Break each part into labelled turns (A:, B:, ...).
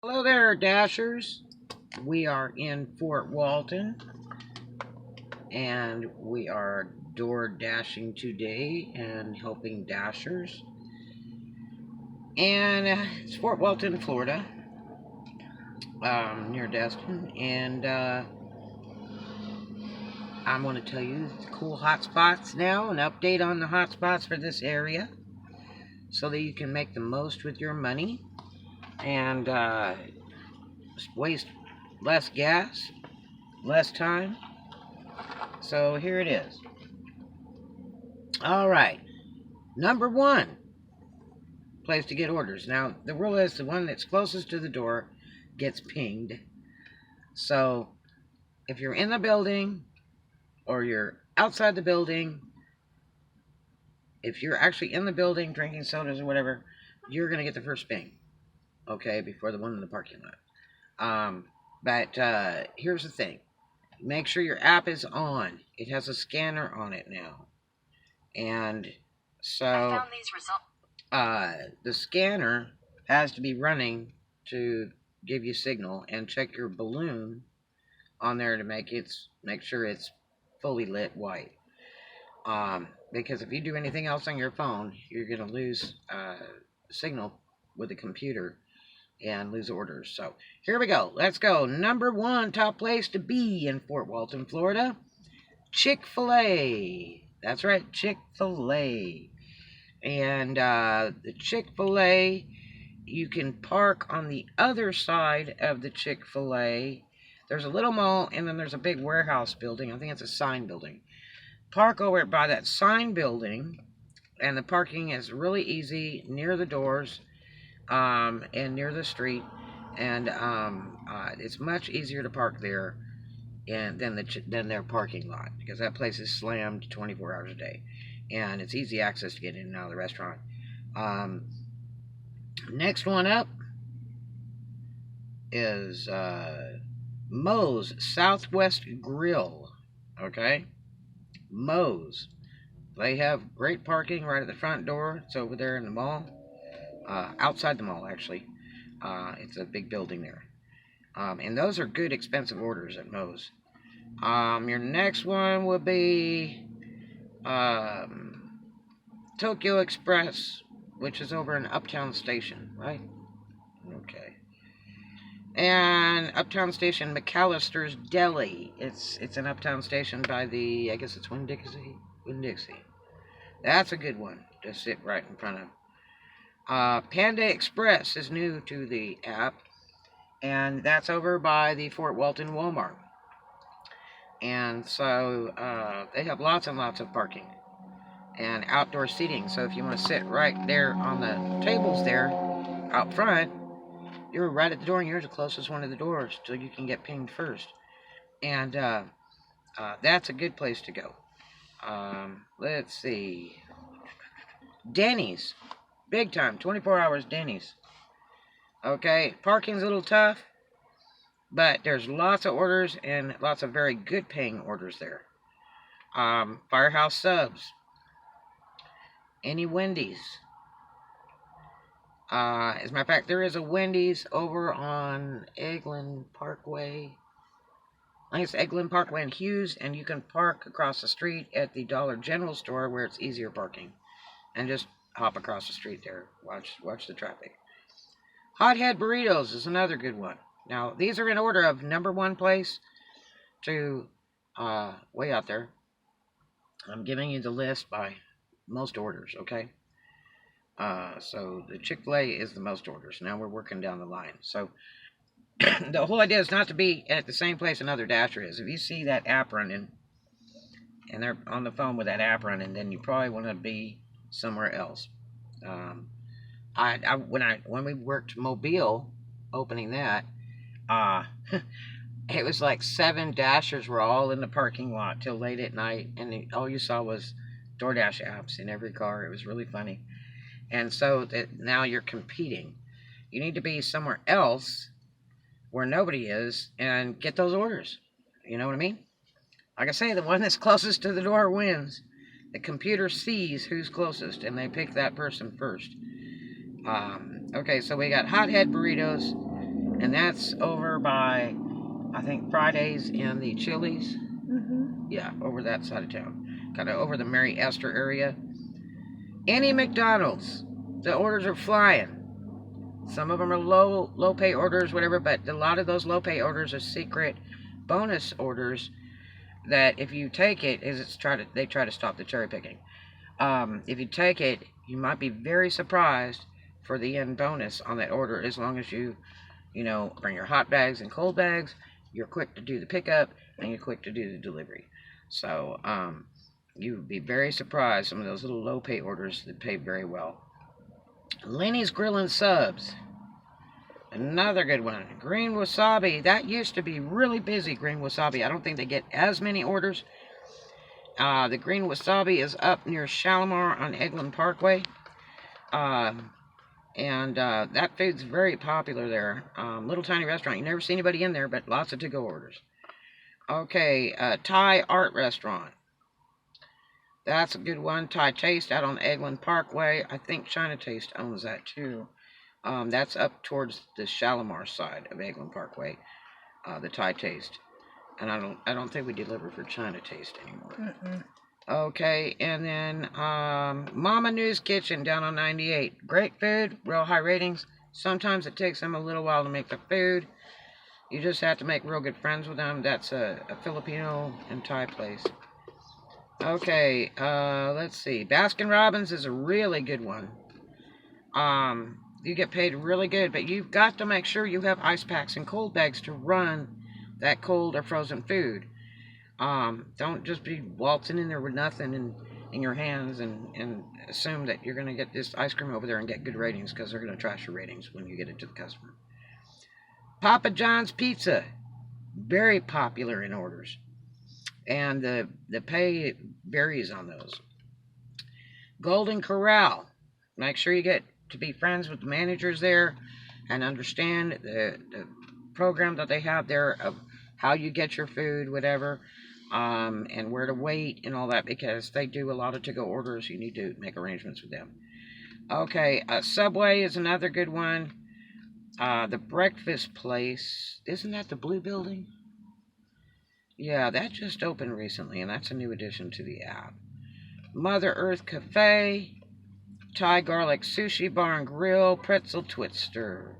A: Hello there, Dashers. We are in Fort Walton and we are door dashing today and helping Dashers. And it's Fort Walton, Florida, near Destin. And I'm going to tell you the cool hotspots now, an update on the hotspots for this area so that you can make the most with your money and waste less gas, less time. So here it is. All right. Number one place to get orders. Now, the rule is the one that's closest to the door gets pinged. So, if you're in the building or you're outside the building, if you're actually in the building drinking sodas or whatever, you're going to get the first ping, okay, before the one in the parking lot. But here's the thing. Make sure your app is on. It has a scanner on it now. And so I found these results. The scanner has to be running to give you signal, and check your balloon on there to make sure it's fully lit white. Because if you do anything else on your phone, you're gonna lose signal with the computer and lose orders. So here we go. Let's go. Number one top place to be in Fort Walton, Florida. Chick-fil-A. That's right, Chick-fil-A. And the Chick-fil-A, you can park on the other side of the Chick-fil-A. There's a little mall, and then there's a big warehouse building. I think it's a sign building. Park over by that sign building, and the parking is really easy near the doors and near the street. And it's much easier to park there than their parking lot, because that place is slammed 24 hours a day. And it's easy access to get in and out of the restaurant. Next one up is Moe's Southwest Grill. Okay, Moe's. They have great parking right at the front door. It's over there in the mall, outside the mall actually. It's a big building there, and those are good expensive orders at Moe's. Your next one will be Tokyo Express, which is over in Uptown Station, right? Okay. And Uptown Station, McAllister's Deli. It's an Uptown Station by I guess it's Winn-Dixie. Winn-Dixie. That's a good one to sit right in front of. Panda Express is new to the app, and that's over by the Fort Walton Walmart. And so they have lots and lots of parking and outdoor seating. So if you want to sit right there on the tables there out front, you're right at the door, and you're the closest one to the doors, so you can get pinged first. And that's a good place to go. Let's see. Denny's. Big time. 24 hours Denny's. Okay, parking's a little tough, but there's lots of orders and lots of very good paying orders there. Firehouse Subs. Any Wendy's. As a matter of fact, there is a Wendy's over on Eglin Parkway. I think it's Eglin Parkway in Hughes, and you can park across the street at the Dollar General store where it's easier parking. And just hop across the street there. Watch the traffic. Hothead Burritos is another good one. Now, these are in order of number one place to way out there. I'm giving you the list by most orders, okay? So the Chick-fil-A is the most orders. Now we're working down the line. So the whole idea is not to be at the same place another Dasher is. If you see that app running, and they're on the phone with that app running, then you probably want to be somewhere else. When we worked Mobile, opening that, it was like 7 Dashers were all in the parking lot till late at night, and all you saw was DoorDash apps in every car. It was really funny. And so that now you're competing. You need to be somewhere else where nobody is and get those orders. You know what I mean? Like I say, the one that's closest to the door wins. The computer sees who's closest, and they pick that person first. Okay, so we got Hothead Burritos, And that's over by, I think, Fridays and the Chili's. Yeah, over that side of town. Kind of over the Mary Esther area. Any McDonald's, the orders are flying. Some of them are low pay orders, whatever, but a lot of those low pay orders are secret bonus orders that if you take it, they try to stop the cherry picking. If you take it, you might be very surprised for the end bonus on that order, as long as you bring your hot bags and cold bags, you're quick to do the pickup, and you're quick to do the delivery. So you would be very surprised, some of those little low pay orders that pay very well. Lenny's Grill and Subs, another good one. Green Wasabi, that used to be really busy, Green Wasabi. I don't think they get as many orders. The Green Wasabi is up near Shalimar on Eglin Parkway. And that food's very popular there. Little tiny restaurant. You never see anybody in there, but lots of to-go orders. Okay, Thai Art Restaurant. That's a good one. Thai Taste out on Eglin Parkway. I think China Taste owns that too. That's up towards the Shalimar side of Eglin Parkway. The Thai Taste. And I don't think we deliver for China Taste anymore. Okay, and then Mama News Kitchen down on 98. Great food, real high ratings. Sometimes it takes them a little while to make the food. You just have to make real good friends with them. That's a Filipino and Thai place. Okay, let's see. Baskin Robbins is a really good one. You get paid really good, but you've got to make sure you have ice packs and cold bags to run that cold or frozen food. Don't just be waltzing in there with nothing in your hands and assume that you're going to get this ice cream over there and get good ratings, because they're going to trash your ratings when you get it to the customer. Papa John's Pizza, very popular in orders, and the pay varies on those. Golden Corral, make sure you get to be friends with the managers there and understand the program that they have there of how you get your food, whatever. And where to wait and all that, because they do a lot of to-go orders. You need to make arrangements with them. Okay, Subway is another good one. The Breakfast Place, isn't that the blue building? Yeah, that just opened recently, and that's a new addition to the app. Mother Earth Cafe, Thai Garlic Sushi Bar and Grill, Pretzel Twister.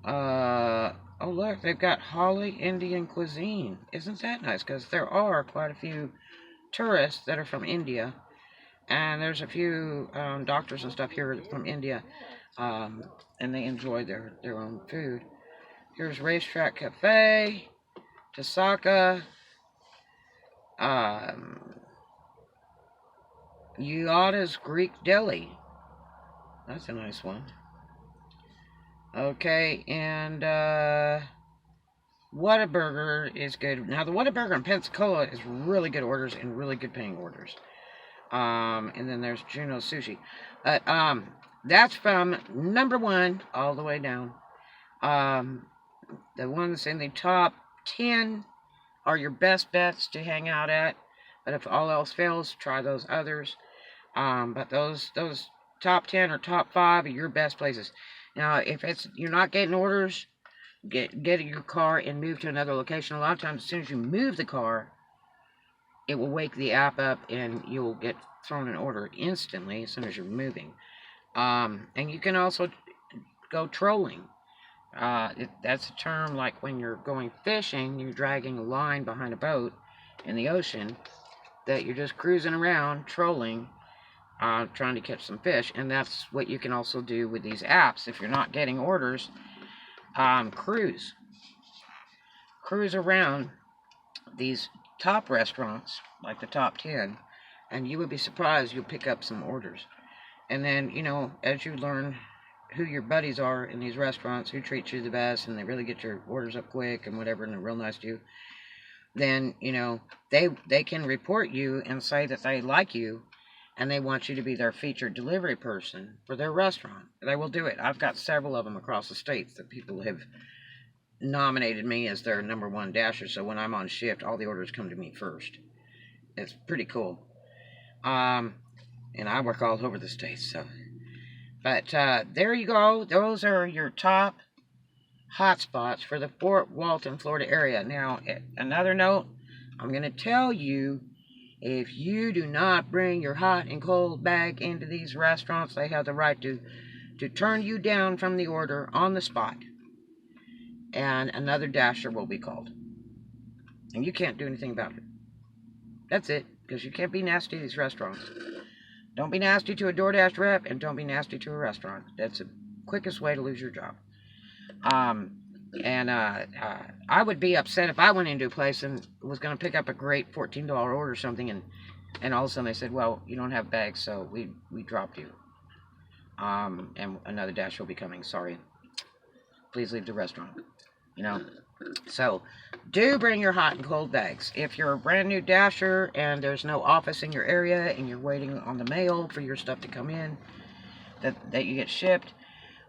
A: Oh, look, they've got Holly Indian Cuisine. Isn't that nice? Because there are quite a few tourists that are from India. And there's a few doctors and stuff here from India. And they enjoy their own food. Here's Racetrack Cafe, Tasaka, Yada's Greek Deli. That's a nice one. Okay, and Whataburger is good. Now, the Whataburger in Pensacola is really good orders and really good paying orders. And then there's Juno Sushi. But that's from number 1 all the way down. The ones in the top 10 are your best bets to hang out at. But if all else fails, try those others. But those top 10 or top 5 are your best places. Now, if you're not getting orders, get your car and move to another location. A lot of times, as soon as you move the car, it will wake the app up and you'll get thrown an order instantly as soon as you're moving. And you can also go trolling. That's a term like when you're going fishing, you're dragging a line behind a boat in the ocean, that you're just cruising around trolling, trying to catch some fish. And that's what you can also do with these apps. If you're not getting orders, cruise around these top restaurants, like the top 10, and you would be surprised you'll pick up some orders. And then, as you learn who your buddies are in these restaurants, who treats you the best, and they really get your orders up quick and whatever, and they're real nice to you, then, they can report you and say that they like you, and they want you to be their featured delivery person for their restaurant. They will do it. I've got several of them across the states that people have nominated me as their number 1 dasher, so when I'm on shift, all the orders come to me first. It's pretty cool. And I work all over the states, so. But there you go. Those are your top hotspots for the Fort Walton, Florida area. Now, another note, I'm going to tell you, if you do not bring your hot and cold bag into these restaurants, they have the right to turn you down from the order on the spot. And another dasher will be called. And you can't do anything about it. That's it, because you can't be nasty to these restaurants. Don't be nasty to a DoorDash rep, and don't be nasty to a restaurant. That's the quickest way to lose your job. I would be upset if I went into a place and was going to pick up a great $14 order or something, and all of a sudden they said, well, you don't have bags, so we dropped you. And another dash will be coming. Sorry. Please leave the restaurant. So do bring your hot and cold bags. If you're a brand new dasher and there's no office in your area and you're waiting on the mail for your stuff to come in, that you get shipped,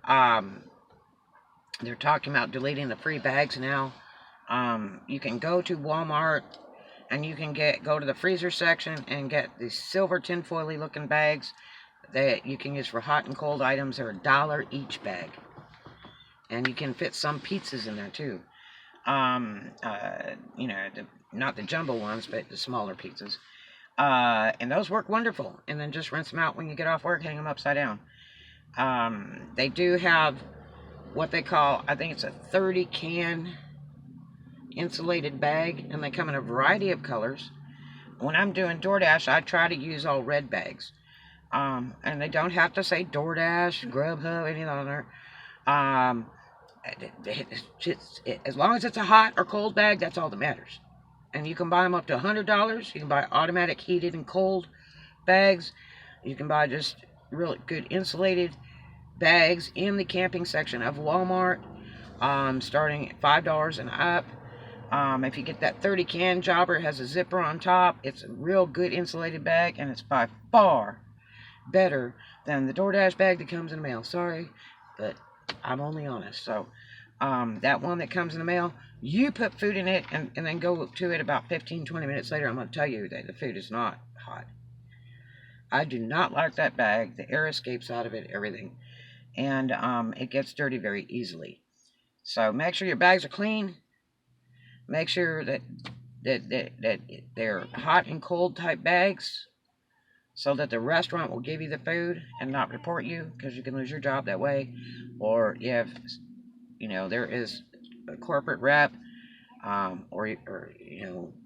A: they're talking about deleting the free bags now. You can go to Walmart and you can go to the freezer section and get these silver tinfoily looking bags that you can use for hot and cold items. They're $1 each bag, and you can fit some pizzas in there too. Not the jumbo ones, but the smaller pizzas. And those work wonderful. And then just rinse them out when you get off work, hang them upside down. They do have what they call, I think it's a 30 can insulated bag, and they come in a variety of colors. When I'm doing DoorDash, I try to use all red bags. And they don't have to say DoorDash, Grubhub, anything on there. As long as it's a hot or cold bag, that's all that matters. And you can buy them up to $100. You can buy automatic heated and cold bags. You can buy just really good insulated bags in the camping section of Walmart, starting at $5 and up. If you get that 30 can jobber, it has a zipper on top. It's a real good insulated bag, and it's by far better than the DoorDash bag that comes in the mail. Sorry, but I'm only honest. So that one that comes in the mail, you put food in it and then go to it about 15-20 minutes later. I'm going to tell you that the food is not hot. I do not like that bag. The air escapes out of it, everything, and it gets dirty very easily. So make sure your bags are clean. Make sure that they're hot and cold type bags, so that the restaurant will give you the food and not report you, because you can lose your job that way. Or if there is a corporate rep, or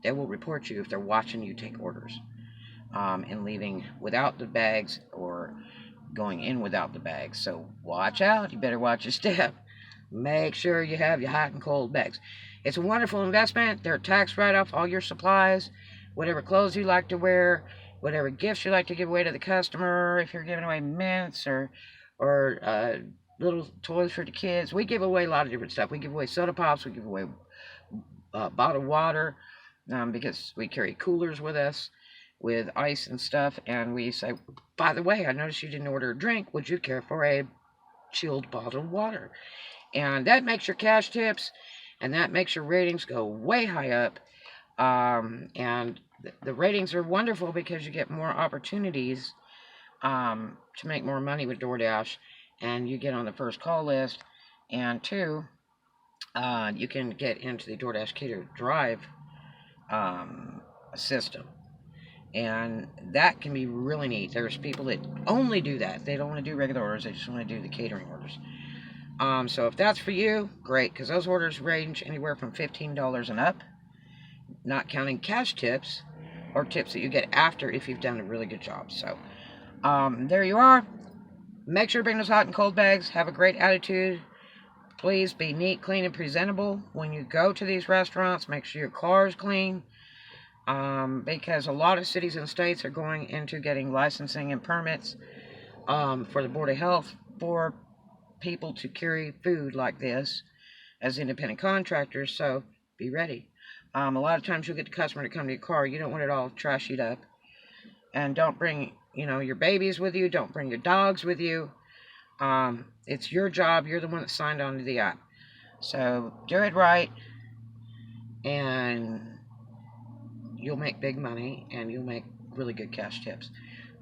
A: they will report you if they're watching you take orders, and leaving without the bags or going in without the bags. So watch out. You better watch your step. Make sure you have your hot and cold bags. It's a wonderful investment. They're tax write-off all your supplies, whatever clothes you like to wear, whatever gifts you like to give away to the customer. If you're giving away mints or little toys for the kids, we give away a lot of different stuff. We give away soda pops. We give away bottled water, because we carry coolers with us with ice and stuff. And we say, by the way, I noticed you didn't order a drink. Would you care for a chilled bottled water? And that makes your cash tips, and that makes your ratings go way high up. And the ratings are wonderful because you get more opportunities to make more money with DoorDash, and you get on the first call list. And two, you can get into the DoorDash Cater Drive system, and that can be really neat. There's people that only do that. They don't want to do regular orders. They just want to do the catering orders. So if that's for you, great, because those orders range anywhere from $15 and up, not counting cash tips or tips that you get after if you've done a really good job. So there you are. Make sure to bring those hot and cold bags. Have a great attitude. Please be neat, clean, and presentable when you go to these restaurants. Make sure your car is clean, because a lot of cities and states are going into getting licensing and permits for the Board of Health for people to carry food like this as independent contractors. So be ready. A lot of times you'll get the customer to come to your car. You don't want it all trashied up. And don't bring, your babies with you. Don't bring your dogs with you. It's your job. You're the one that signed on to the app. So do it right, and you'll make big money, and you'll make really good cash tips.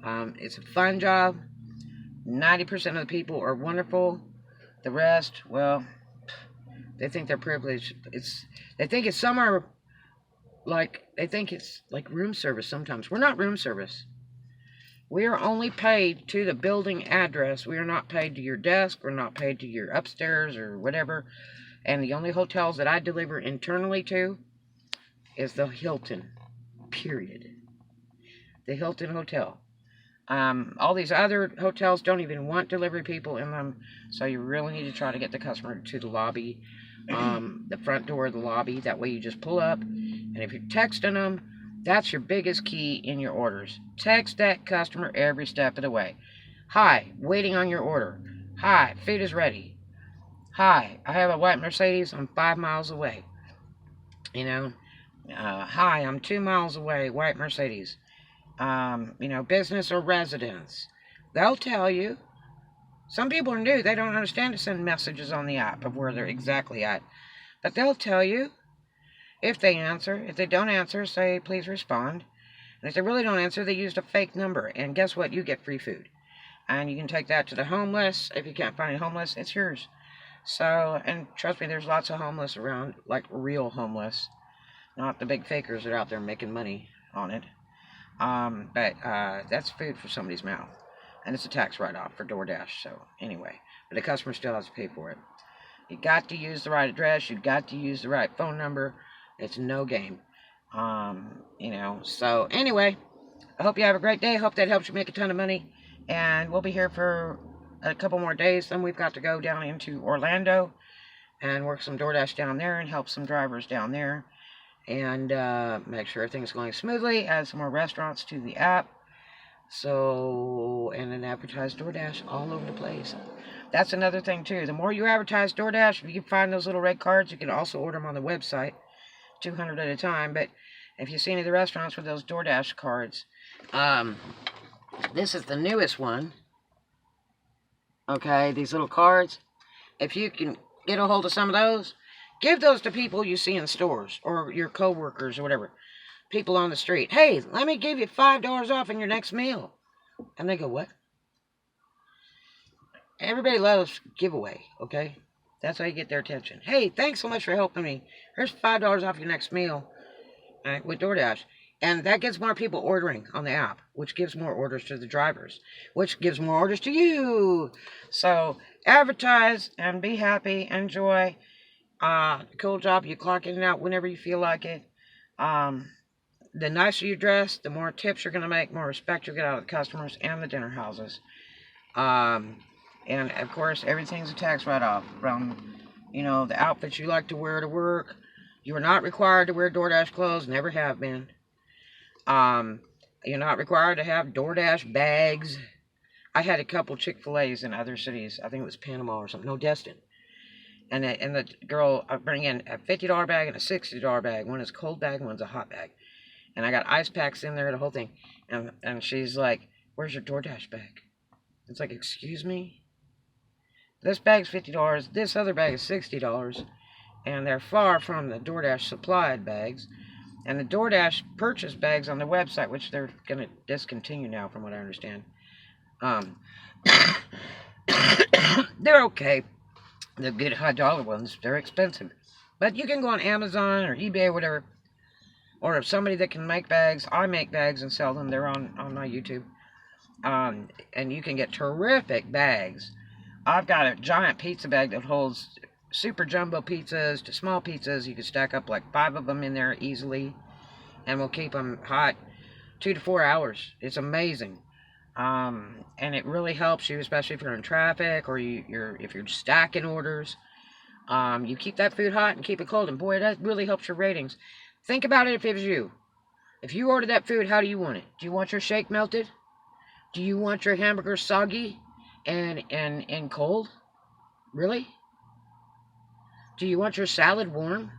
A: It's a fun job. 90% of the people are wonderful. The rest, well, They think they're privileged. They think it's somewhere like, they think it's like room service sometimes. We're not room service. We are only paid to the building address. We are not paid to your desk. We're not paid to your upstairs or whatever. And the only hotels that I deliver internally to is the Hilton, period. The Hilton Hotel. All these other hotels don't even want delivery people in them, so you really need to try to get the customer to the lobby, the front door of the lobby. That way you just pull up, and if you're texting them, that's your biggest key in your orders. Text that customer every step of the way. Hi, waiting on your order. Hi, food is ready. Hi, I have a white Mercedes. I'm 5 miles away. You know, hi, I'm 2 miles away. White Mercedes. Business or residence. They'll tell you. Some people are new. They don't understand to send messages on the app of where they're exactly at. But they'll tell you if they answer. If they don't answer, say, please respond. And if they really don't answer, they used a fake number. And guess what? You get free food. And you can take that to the homeless. If you can't find any homeless, it's yours. So, and trust me, there's lots of homeless around, like real homeless. Not the big fakers that are out there making money on it. But that's food for somebody's mouth. And it's a tax write-off for DoorDash. So, anyway. But the customer still has to pay for it. You got to use the right address. You got to use the right phone number. It's no game. So, anyway. I hope you have a great day. Hope that helps you make a ton of money. And we'll be here for a couple more days. Then we've got to go down into Orlando and work some DoorDash down there and help some drivers down there. And make sure everything's going smoothly. Add some more restaurants to the app. So, and then advertise DoorDash all over the place. That's another thing too. The more you advertise DoorDash, if you can find those little red cards, you can also order them on the website, 200 at a time. But if you see any of the restaurants with those DoorDash cards, this is the newest one. Okay, these little cards. If you can get a hold of some of those, give those to people you see in stores or your co-workers or whatever. People on the street. Hey, let me give you $5 off on your next meal. And they go, what? Everybody loves giveaway, okay? That's how you get their attention. Hey, thanks so much for helping me. Here's $5 off your next meal with DoorDash. And that gets more people ordering on the app, which gives more orders to the drivers, which gives more orders to you. So advertise and be happy, enjoy. Cool job. You clock in and out whenever you feel like it. The nicer you dress, the more tips you're going to make, more respect you'll get out of the customers and the dinner houses. And of course, everything's a tax write-off from, the outfits you like to wear to work. You are not required to wear DoorDash clothes, never have been. You're not required to have DoorDash bags. I had a couple Chick-fil-A's in other cities. I think it was Panama or something. No, Destin. And the girl bring in a $50 bag and a $60 bag. One is a cold bag, one's a hot bag. And I got ice packs in there, the whole thing. And she's like, where's your DoorDash bag? It's like, excuse me? This bag's $50. This other bag is $60. And they're far from the DoorDash supplied bags. And the DoorDash purchase bags on their website, which they're going to discontinue now, from what I understand. They're okay. The good high dollar ones, they're expensive. But you can go on Amazon or eBay or whatever. Or if somebody that can make bags, I make bags and sell them. They're on my YouTube. And you can get terrific bags. I've got a giant pizza bag that holds super jumbo pizzas to small pizzas. You can stack up like 5 of them in there easily. And we'll keep them hot 2 to 4 hours. It's amazing. And it really helps you, especially if you're in traffic or if you're stacking orders. You keep that food hot and keep it cold. And boy, that really helps your ratings. Think about it if it was you. If you order that food, how do you want it? Do you want your shake melted? Do you want your hamburger soggy and cold? Really? Do you want your salad warm?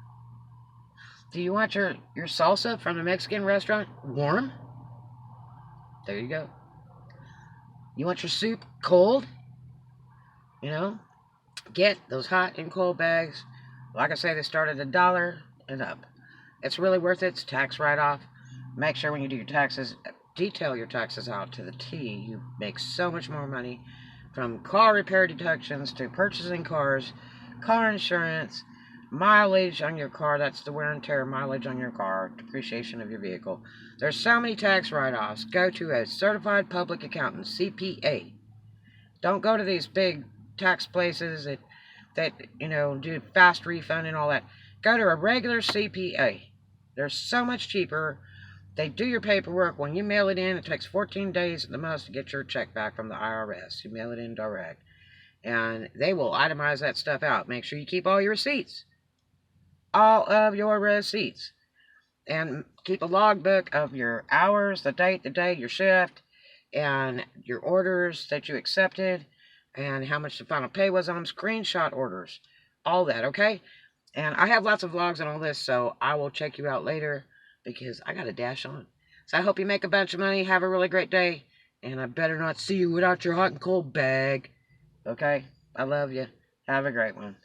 A: Do you want your salsa from the Mexican restaurant warm? There you go. You want your soup cold? Get those hot and cold bags. Like I say, they start at $1 and up. It's really worth it. It's tax write-off. Make sure when you do your taxes, detail your taxes out to the T. You make so much more money from car repair deductions to purchasing cars, car insurance, mileage on your car. That's the wear and tear mileage on your car, depreciation of your vehicle. There's so many tax write-offs. Go to a certified public accountant, CPA. Don't go to these big tax places that do fast refund and all that. Go to a regular CPA. They're so much cheaper. They do your paperwork. When you mail it in, it takes 14 days at the most to get your check back from the IRS. You mail it in direct. And they will itemize that stuff out. Make sure you keep all your receipts. All of your receipts. And keep a logbook of your hours, the date, the day, your shift, and your orders that you accepted, and how much the final pay was on them. Screenshot orders. All that, okay? And I have lots of vlogs on all this, so I will check you out later because I got a dash on. So I hope you make a bunch of money. Have a really great day. And I better not see you without your hot and cold bag. Okay? I love you. Have a great one.